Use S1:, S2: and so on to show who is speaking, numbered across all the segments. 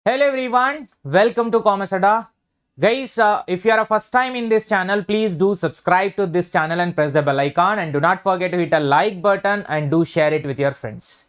S1: Hello everyone, welcome to Commerce Adda. Guys, if you are a first time in this channel, please do subscribe to this channel and press the bell icon, and do not forget to hit a like button and do share it with your friends.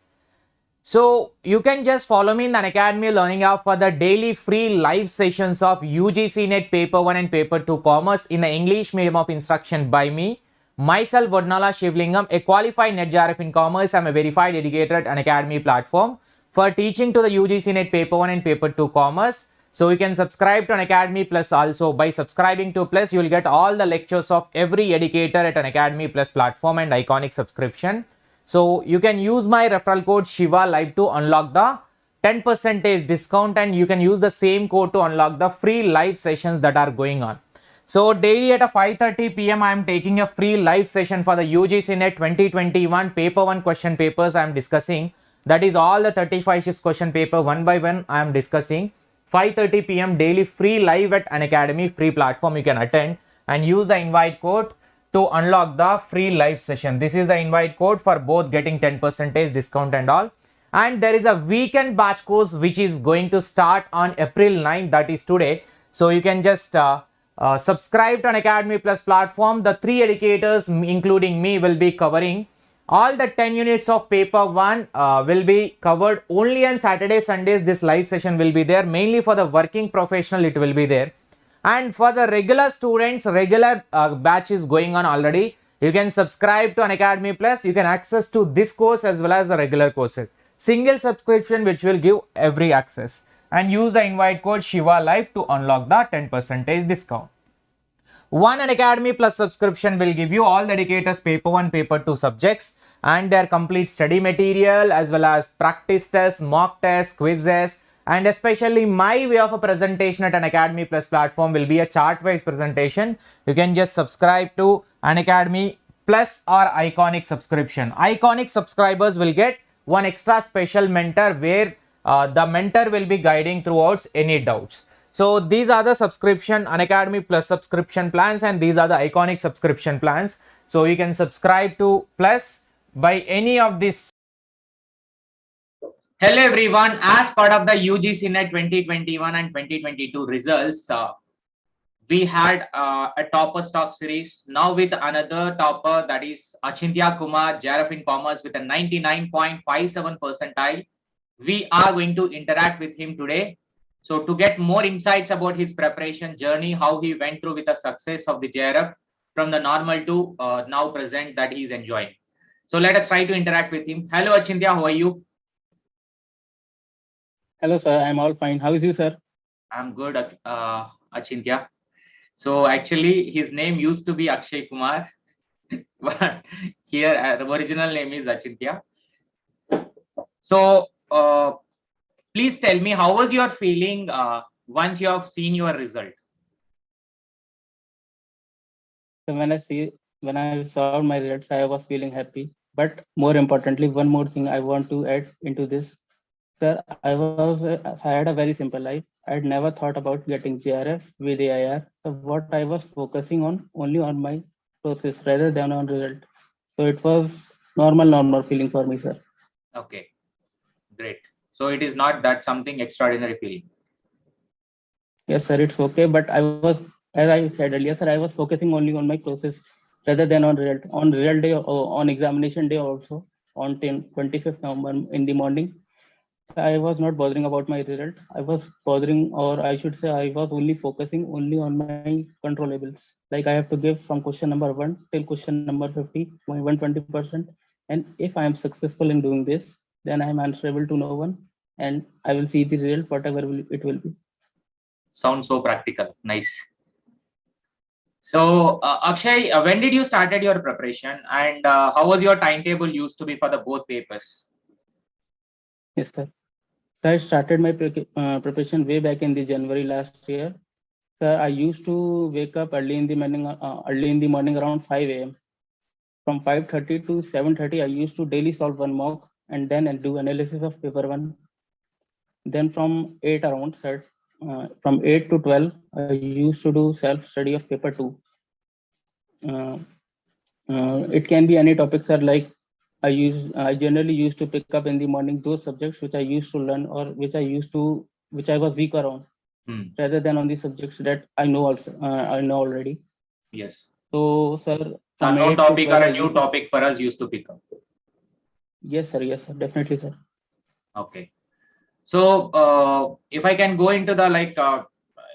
S1: So you can just follow me in an academy learning app for the daily free live sessions of UGC NET Paper 1 and Paper 2 Commerce in the English medium of instruction by me. Myself, Vodnala Shivalingam, a qualified NET JRF in Commerce. I am a verified educator at an academy platform for teaching to the UGC NET Paper 1 and Paper 2 Commerce. So you can subscribe to an Academy Plus also. By subscribing to Plus, you will get all the lectures of every educator at an Academy Plus platform and iconic subscription. So you can use my referral code Shiva Live to unlock the 10% discount, and you can use the same code to unlock the free live sessions that are going on. So daily at 5:30 p.m. I am taking a free live session for the UGC NET 2021 paper 1 question papers I am discussing. That is all the 35 shifts question paper one by one I am discussing. 5:30 p.m. daily free live at an academy free platform you can attend and use the invite code to unlock the free live session. This is the invite code for both getting 10% discount and all. And there is a weekend batch course which is going to start on April 9th, that is today. So you can just subscribe to an Academy Plus platform. The 3 educators including me will be covering all the 10 units of paper 1 will be covered only on Saturday, Sundays. This live session will be there. Mainly for the working professional it will be there. And for the regular students, regular batch is going on already. You can subscribe to an Academy Plus. You can access to this course as well as the regular courses. Single subscription which will give every access. And use the invite code Shiva Live to unlock the 10% discount. One Academy Plus subscription will give you all the educators paper 1, paper 2 subjects and their complete study material as well as practice tests, mock tests, quizzes, and especially my way of a presentation at an Academy Plus platform will be a chart-wise presentation. You can just subscribe to an Academy Plus or Iconic subscription. Iconic subscribers will get one extra special mentor where the mentor will be guiding throughout any doubts. So these are the subscription, Unacademy Plus subscription plans, and these are the Iconic subscription plans. So you can subscribe to Plus by any of these. Hello everyone, as part of the UGC NET 2021 and 2022 results, we had a topper stock series. Now with another topper, that is Achintya Kumar, JRF in Commerce with a 99.57 percentile. We are going to interact with him today. So to get more insights about his preparation journey, how he went through with the success of the JRF from the normal to now present that he is enjoying. So let us try to interact with him. Hello Achintya, how are you?
S2: Hello, sir. I'm all fine. How is you, sir?
S1: I'm good, Achintya. So actually, his name used to be Akshay Kumar, but here the original name is Achintya. So please tell me, how was your feeling once you have seen your result?
S2: So when I saw my results, I was feeling happy. But more importantly, one more thing I want to add into this, sir. I had a very simple life. I had never thought about getting JRF with AIR. So what I was focusing on only on my process rather than on result. So it was normal feeling for me, sir.
S1: Okay, great. So it is not that something extraordinary feeling.
S2: Yes, sir. It's okay. But I was, as I said earlier, sir, I was focusing only on my process rather than on result. On result day or on examination day also on 25th November in the morning, I was not bothering about my result. I was bothering, or I should say, I was only focusing only on my controllables. Like I have to give from question number 1 till question number 50, my 120%. And if I am successful in doing this, then I am answerable to no one, and I will see the result, whatever it will be.
S1: Sounds so practical. Nice. So Akshay, when did you started your preparation, and how was your timetable used to be for the both papers?
S2: Yes, sir. So I started my preparation way back in the January last year. So I used to wake up early in the morning around 5 a.m. From 5:30 to 7:30, I used to daily solve one mock and then do analysis of paper 1. Then from 8 around, sir, from 8 to 12, I used to do self-study of paper 2. It can be any topics, sir, like I generally used to pick up in the morning those subjects which I used to learn or which I used to which I was weaker on, rather than on the subjects that I know also. I know already.
S1: Yes.
S2: So, sir,
S1: A
S2: from
S1: no
S2: 8 to
S1: topic or
S2: 12, I
S1: a new
S2: used to.
S1: topic for us used to pick up.
S2: Yes, sir. Yes, sir. Definitely, sir.
S1: Okay. So if I can go into the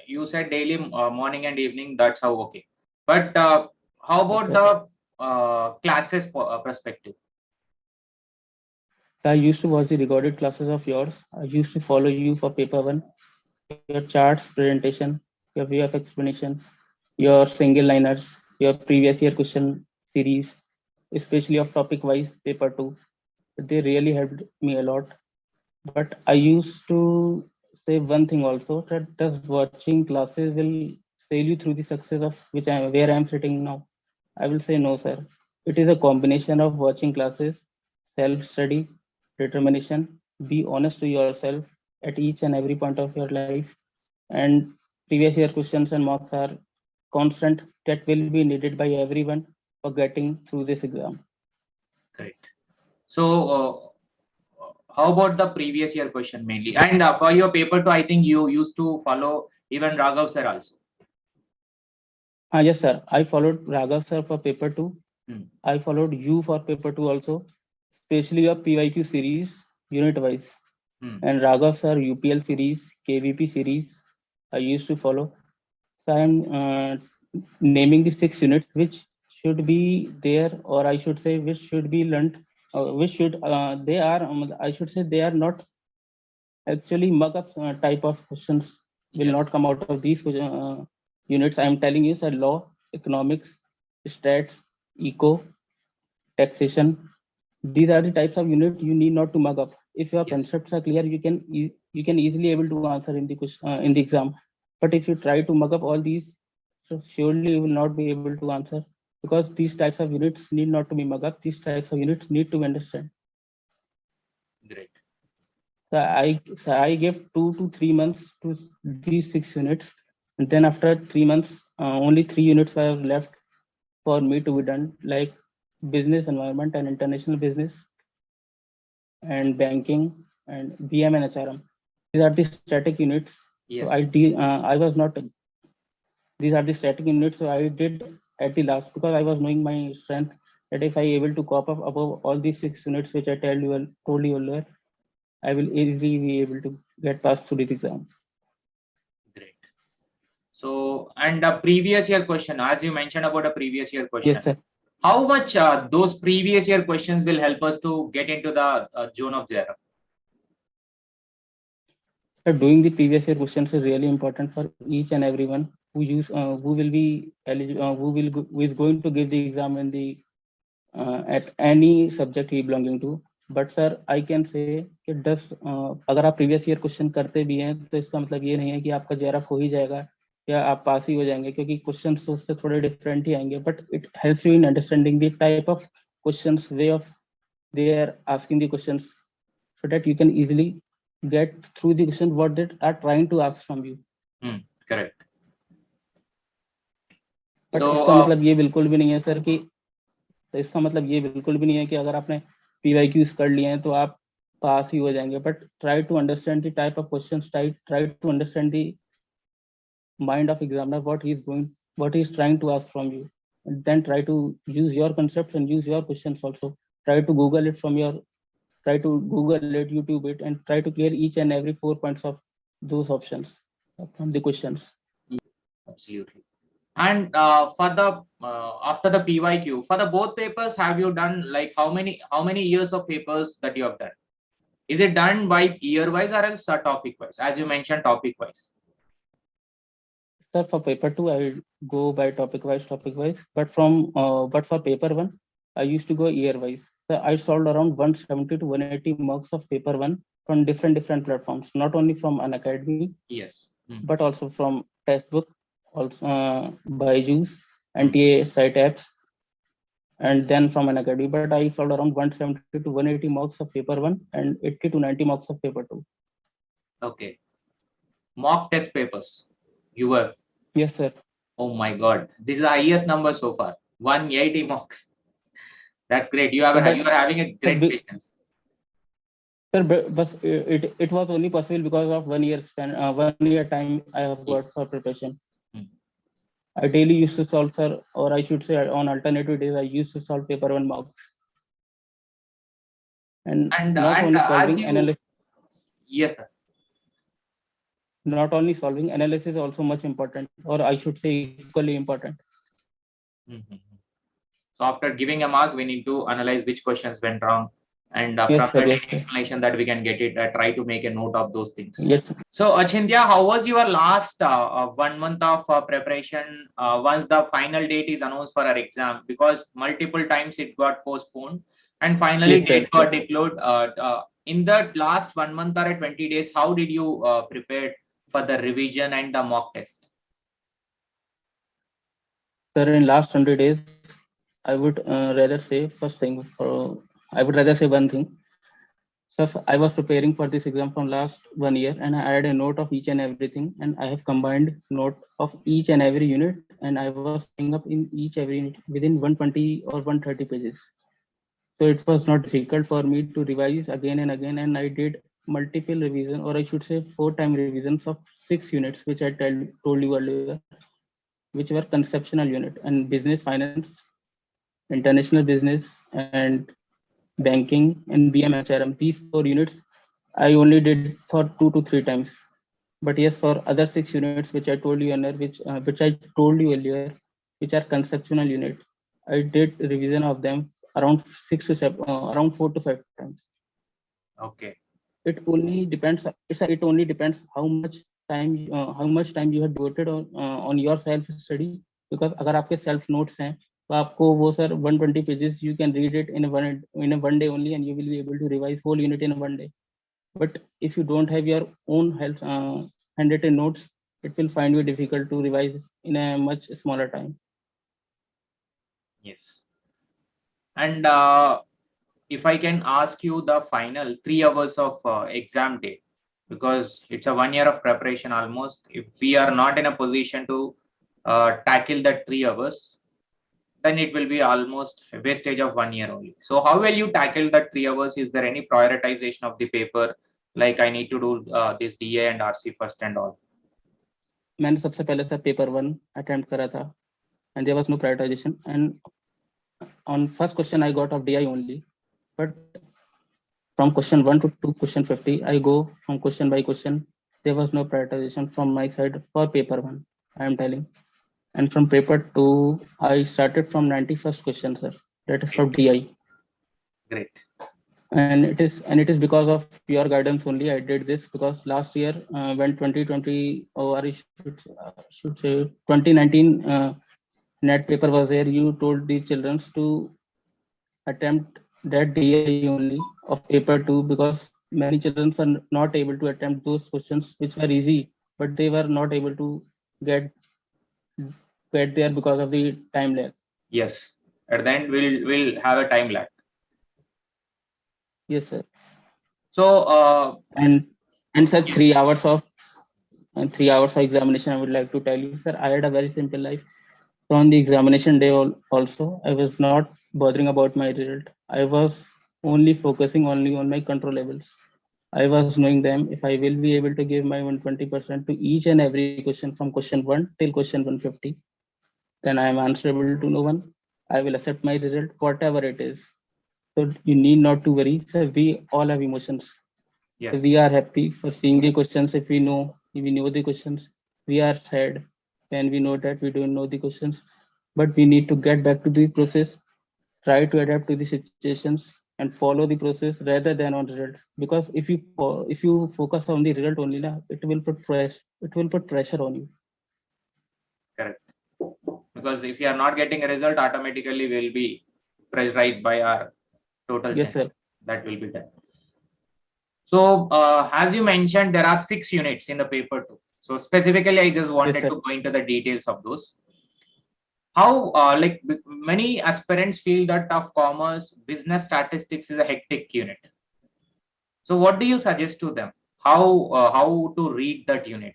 S1: you said daily morning and evening, that's how okay. But how
S2: Yes,
S1: about
S2: sir.
S1: the classes perspective?
S2: I used to watch the recorded classes of yours. I used to follow you for paper one, your charts, presentation, your way of explanation, your single liners, your previous year question series, especially of topic wise paper two. They really helped me a lot. But I used to say one thing also, that just watching classes will sail you through the success of where I am sitting now. I will say no, sir. It is a combination of watching classes, self study, determination, be honest to yourself at each and every point of your life, and previous year questions and marks are constant that will be needed by everyone for getting through this exam.
S1: Correct. So how about the previous year question mainly? And for your paper two, I think you used to follow even Raghav sir also.
S2: Yes, sir. I followed Raghav sir for paper two. I followed you for paper two also, especially your PYQ series, unit wise. And Raghav sir, UPL series, KVP series, I used to follow. So I am naming the 6 units which should be there, or I should say, which should be learnt, which should, they are, I should say, they are not actually mug up type of questions will not come out of these units. I am telling you, sir, law, economics, stats, eco, taxation. These are the types of unit you need not to mug up. If your concepts are clear, you can easily able to answer in the question in the exam. But if you try to mug up all these, so surely you will not be able to answer, because these types of units need not to be mug up. These types of units need to understand.
S1: Great.
S2: So I gave 2 to 3 months to these 6 units, and then after 3 months, only 3 units were left for me to be done, like business environment and international business, and banking, and VM and HRM. These are the static units. So I was not. These are the static units. So I did at the last, because I was knowing my strength, that if I able to cop up above all these 6 units which I told you earlier, I will easily be able to get passed through the exam.
S1: Great. So, and the previous year question, as you mentioned about a previous year question.
S2: Yes, sir.
S1: How much those previous year questions will help us to get into the zone of JRF?
S2: Doing the previous year questions is really important for each and everyone who will be eligible, who is going to give the exam in the at any subject he belonging to. But sir, I can say कि अगर आप previous year question करते भी हैं तो इसका मतलब ये नहीं है कि आपका JRF हो ही जाएगा या आप पास ही हो जाएंगे, क्योंकि क्वेश्चंस तो उससे थोड़े डिफरेंट ही आएंगे. But it helps you in understanding the type of questions, way of they are asking the questions, so that you can easily get through the question what they are trying to ask from you.
S1: Correct.
S2: But इसका मतलब ये बिल्कुल भी नहीं है sir कि इसका मतलब ये बिल्कुल भी नहीं है कि अगर आपने PYQs कर लिए हैं तो आप पास ही हो जाएंगे. But try to understand the type of questions, try to understand the mind of examiner, what he is trying to ask from you, and then try to use your concepts and use your questions also. Try to Google it YouTube it, and try to clear each and every 4 points of those options from the questions.
S1: Absolutely. And for the after the PYQ, for the both papers, have you done like how many years of papers that you have done? Is it done by year wise or else topic wise? As you mentioned, topic wise.
S2: Sir, for paper 2, I go by topic wise. But for paper 1, I used to go year wise. So I solved around 170 to 180 marks of paper 1 from different platforms, not only from an academy, but also from textbook, also Byju's, NTA site apps, and then from an academy. But I solved around 170 to 180 marks of paper 1 and 80 to 90 marks of paper 2.
S1: Okay. Mock test papers. You were?
S2: Yes, sir.
S1: Oh my God. This is the highest number so far. 180 marks. That's great. You are having a great patience.
S2: Sir, but it was only possible because of 1 year span, 1 year time I have got for preparation.
S1: Hmm.
S2: I daily used to solve, sir, or I should say on alternative days I used to solve paper 1 marks, and not
S1: And
S2: only
S1: as
S2: solving
S1: you,
S2: analysis,
S1: yes, sir.
S2: not only solving analysis also much important, or I should say equally important.
S1: Mhm. So after giving a mark, we need to analyze which questions went wrong, and
S2: Yes,
S1: from
S2: sir.
S1: that
S2: Yes, sir.
S1: explanation that we can get it, try to make a note of those things.
S2: Yes.
S1: So Achintya, how was your last 1 month of preparation once the final date is announced for our exam? Because multiple times it got postponed, and finally
S2: Yes, sir.
S1: date got declared. In the last 1 month or 20 days, how did you prepare for the revision and the mock test?
S2: Sir, in last 100 days, I would rather say first thing. I would rather say one thing. So I was preparing for this exam from last 1 year, and I had a note of each and everything, and I have combined note of each and every unit, and I was summing up in each every unit within 120 or 130 pages. So it was not difficult for me to revise again and again, and I did multiple revision, or I should say 4 time revisions of 6 units, which told you earlier, which were conceptual unit and business finance, international business, and banking, and BMHRM. These 4 units I only did for 2 to 3 times. But yes, for other 6 units which I told you earlier, which I told you earlier, which are conceptual unit, I did revision of them around 6 to 7, around 4 to 5 times.
S1: Okay.
S2: It only depends how much time you have devoted on your self study. Because अगर आपके self notes हैं तो आपको वो sir 120 pages you can read it in a 1 day only, and you will be able to revise whole unit in a 1 day. But if you don't have your own handwritten notes, it will find you difficult to revise in a much smaller time.
S1: Yes. And if I can ask you the final 3 hours of exam day, because it's a 1 year of preparation almost. If we are not in a position to tackle that 3 hours, then it will be almost a wastage of 1 year only. So how will you tackle that 3 hours? Is there any prioritization of the paper? Like I need to do this DA and RC first and all.
S2: मैंने सबसे पहले sir paper 1 attempt करा था, and there was no prioritization, and on first question I got of DI only. But from question 1 to question 50, I go from question by question. There was no prioritization from my side for paper 1, I am telling. And from paper 2, I started from 91st question, sir. That is for DI.
S1: Great.
S2: And it is because of your guidance only I did this, because last year when 2020, or I should say 2019 net paper was there, you told the children to attempt that DI only of paper 2, because many children were not able to attempt those questions which were easy, but they were not able to get get there because of the time lag.
S1: Yes. At the end, we'll have a time lag.
S2: Yes, sir.
S1: So
S2: And sir,
S1: yes.
S2: 3 hours of 3 hours of examination, I would like to tell you, sir, I had a very simple life. From the examination day also, I was not bothering about my result. I was only focusing only on my control levels. I was knowing them. If I will be able to give my 120% to each and every question from question 1 till question 150, then I am answerable to no one. I will accept my result, whatever it is. So you need not to worry. So we all have emotions. So
S1: Yes.
S2: we are happy for seeing the questions if we know the questions. We are sad when we know that we don't know the questions. But we need to get back to the process, try to adapt to the situations, and follow the process rather than on result. Because if you focus on the result only, it will put pressure on you.
S1: Correct. Because if you are not getting a result, automatically we'll be pressurized by our total
S2: Yes,
S1: change.
S2: sir.
S1: That will be done. So as you mentioned, there are 6 units in the paper too. So specifically, I just
S2: Yes,
S1: wanted
S2: sir.
S1: to go into the details of those. How many aspirants feel that of commerce, business statistics is a hectic unit. So what do you suggest to them? How to read that unit?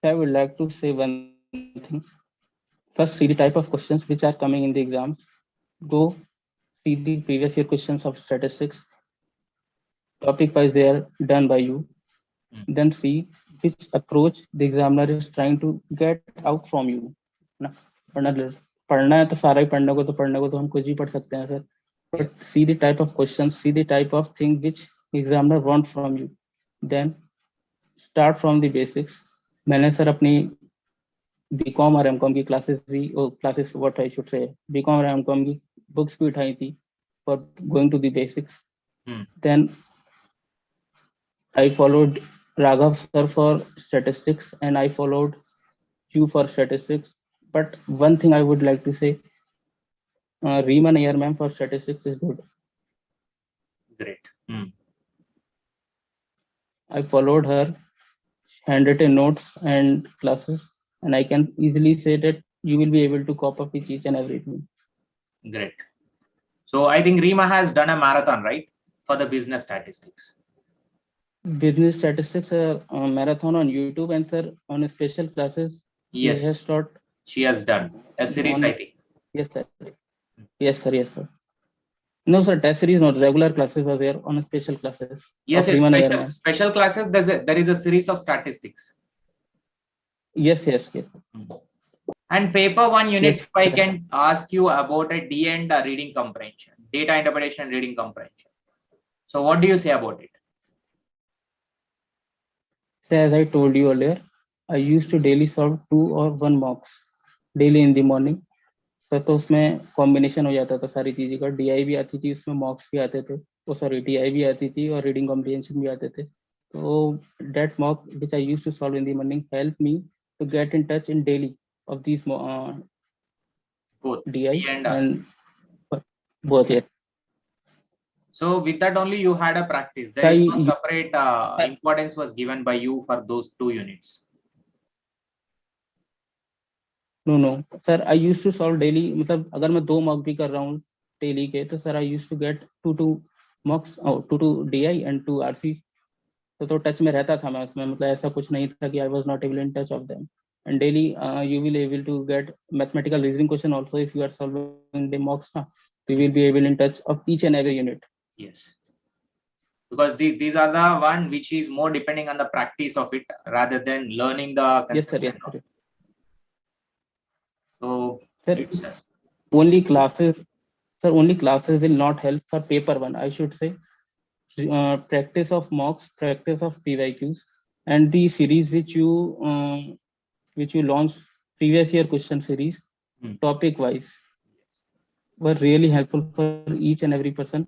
S2: I would like to say one thing. First, see the type of questions which are coming in the exams. Go see the previous year questions of statistics. topic wise they are done by you. Then see which approach the examiner is trying to get out from you ना पढ़ना पढ़ना है तो सारा ही पढ़ने को तो हम कुछ भी पढ़ सकते हैं sir but see the type of questions, see the type of thing which examiner want from you, then start from the basics. मैंने सर अपनी बीकॉम और एमकॉम की classes what I should say BCom और MCom की books भी उठाई थी for going to the basics. Then I followed Raghav sir for statistics and I followed you for statistics. But one thing I would like to say, Reema Nair ma'am for statistics is good.
S1: Great.
S2: I followed her handwritten notes and classes, and I can easily say that you will be able to cope up with each and everything.
S1: Great. So I think Reema has done a marathon, right, for the business statistics.
S2: Business statistics marathon on YouTube and sir on special classes.
S1: Yes.
S2: He has taught.
S1: She has done a series, I think.
S2: Yes, sir. Yes, sir. Yes, sir. No, sir. Test series, not regular classes are there on special classes.
S1: Yes, yes, special classes. There is a series of statistics.
S2: Yes, yes, yes.
S1: And paper 1 unit,
S2: Yes,
S1: if I can ask you about a D and reading comprehension, data interpretation and reading comprehension. So what do you say about it?
S2: As I told you earlier, I used to daily solve 2 or 1 mocks daily in the morning. Sir तो उसमें combination हो जाता था सारी चीज़ें का, DI भी आती थी उसमें, मॉक्स भी आते थे, वो सॉरी टीआई भी आती थी और रीडिंग कॉम्प्रिहेंशन भी आते थे. तो that mock which I used to solve in the morning help me to get in touch in daily of these
S1: both
S2: DI and both. Yes.
S1: So with that only you had a practice. There is no separate importance was given by you for those 2 units.
S2: No sir, I used to solve daily. मतलब अगर मैं 2 mock भी कर रहा हूँ daily के तो sir I used to get 2 मॉक्स, 2 DI and 2 RC. तो टच में रहता था मैं उसमें, मतलब ऐसा कुछ नहीं था कि I was not able in touch of them. And daily you will able to get mathematical reasoning question also if you are solving the mocks. You will be able in touch of each and every unit.
S1: Yes, because these are the one which is more depending on the practice of it rather than learning the concept.
S2: Yes, sir.
S1: So
S2: sir, only classes will not help for paper 1. I should say practice of mocks, practice of PYQs, and the series which you launched, previous year question series, topic wise, were really helpful for each and every person.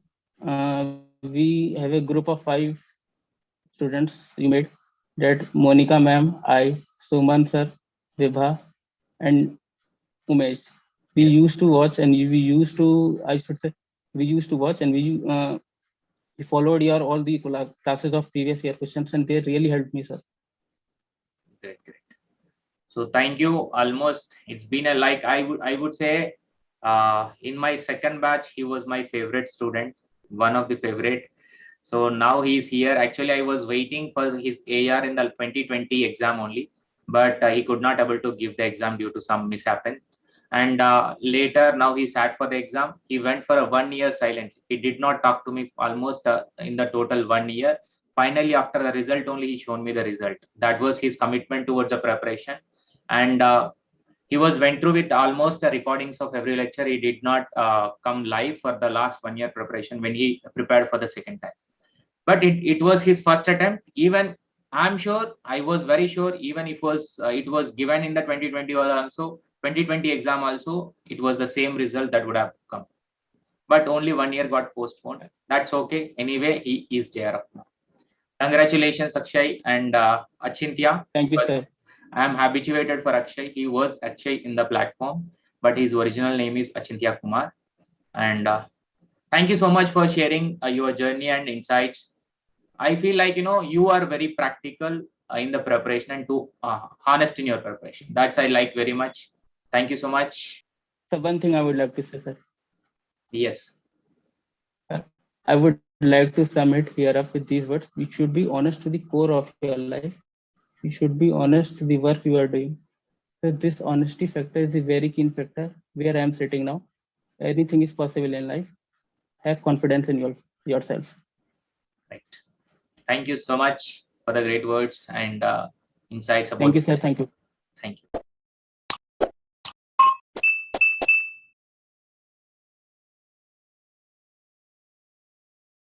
S2: We have a group of 5 students you made, that Monica ma'am, I, Suman sir, Vibha and Umesh. We used to watch and we used to watch and we followed your all the classes of previous year questions and they really helped me, sir.
S1: Great. So thank you. Almost it's been I would say in my second batch he was my favorite student, one of the favorite. So now he's here. Actually I was waiting for his AR in the 2020 exam only, but he could not able to give the exam due to some mishappen. And later now he sat for the exam. He went for a 1 year silently. He did not talk to me almost in the total 1 year. Finally after the result only he shown me the result. That was his commitment towards the preparation. And he went through with almost the recordings of every lecture. He did not come live for the last 1 year preparation when he prepared for the second time. But it was his first attempt. Even I'm sure, I was very sure, even if it was given in the 2020 also, 2020 exam also, it was the same result that would have come. But only 1 year got postponed. That's okay. Anyway, he is JRF now. Congratulations, Akshay and Achintya.
S2: Thank you, sir.
S1: I am habituated for Akshay. He was Akshay in the platform, but his original name is Achintya Kumar. And thank you so much for sharing your journey and insights. I feel like, you are very practical in the preparation and too honest in your preparation. That's I like very much. Thank you so much.
S2: So one thing I would like to say, sir.
S1: Yes.
S2: I would like to sum it here up with these words. You should be honest to the core of your life. You should be honest to the work you are doing. So this honesty factor is a very keen factor where I am sitting now. Anything is possible in life. Have confidence in yourself.
S1: Right. Thank you so much for the great words and insights about.
S2: Thank you, sir. Thank you.